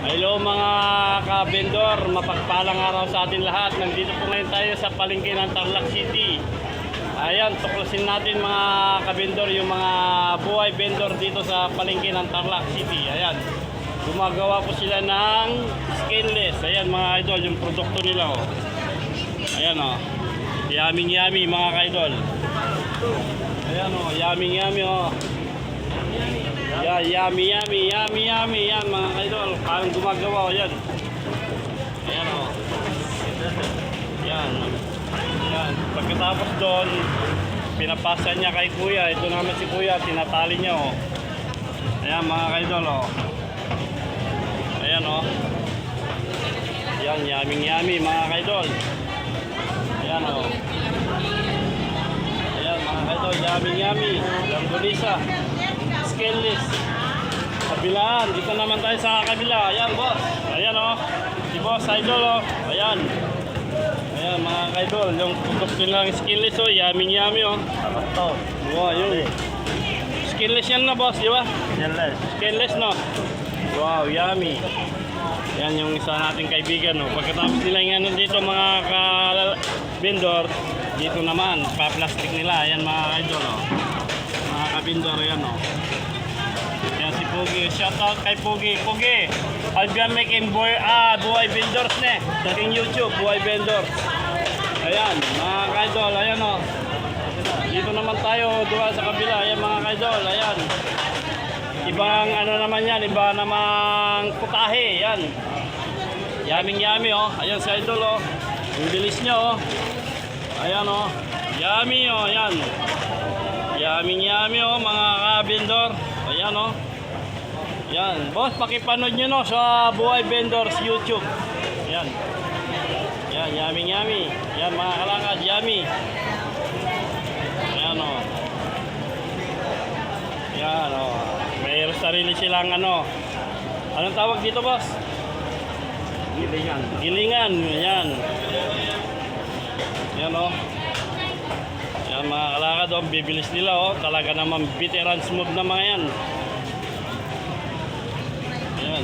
Hello mga ka-vendor, mapagpalang araw sa atin lahat. Nandito po ngayon tayo sa palengke ng Tarlac City. Ayan, tuklasin natin mga ka-vendor yung mga buhay vendor dito sa palengke ng Tarlac City. Ayan, gumagawa po sila ng skinless. Ayan mga idol, yung produkto nila oh. Ayan oh, yummy yummy mga ka-idol. Ayan oh, yummy yummy oh. Yan, yummy yan mga kaidol. Parang gumagawa o yan. Ayan o. Yan. Yan. Pagkatapos doon, pinapasa niya kay kuya. Ito naman si kuya, tinatali niya o. Ayan mga kaidol o. Ayan o. Yan, yummy mga kaidol. Ayan o. Ayan mga kaidol, yummy. Lambolisa. Skinless. Kabilaan. Dito naman tayo sa kabila. Ayan, boss. Ayan, oh. Si boss, idol, oh. Ayan. Ayan, mga idol. Yung produkto nilang skinless, oh. Yummy, oh. Wow, yun. Skinless yan na, boss, di ba? Skinless, no? Wow, yummy. Ayan yung isa nating kaibigan, oh. Pagkatapos nila yung ano dito, mga ka-vendor, dito naman, pa-plastic nila. Ayan, mga idol, oh. Mga ka-vendor, ayan, oh. Yan si Pugi. Shoutout kay Pugi. Pugi, I'll be making buhay vendors ne. Dating YouTube, buhay vendors. Ayan, mga kaidol, ayan o. Dito naman tayo, doon sa kabila. Ayan mga kaidol, ayan. Ibang ano naman yan, iba namang putahe, yan. Yummy o. Ayan si idol o. Yung bilis niya o. Ayan o. Yummy o, ayan. Yummy o, mga ka-vendor. Ayan o. Yan. Boss, pakipanood nyo no sa Buhay Vendors YouTube. Yan. Yan, yummy. Yan mga kalangad, yummy. Ayan o. Yan o. May sarili silang ano. Anong tawag dito, boss? Gilingan. Yan. Yan o. Yan mga kalangad o. Bibilis nila o. Talaga naman veteran smooth na mga yan. Ayan.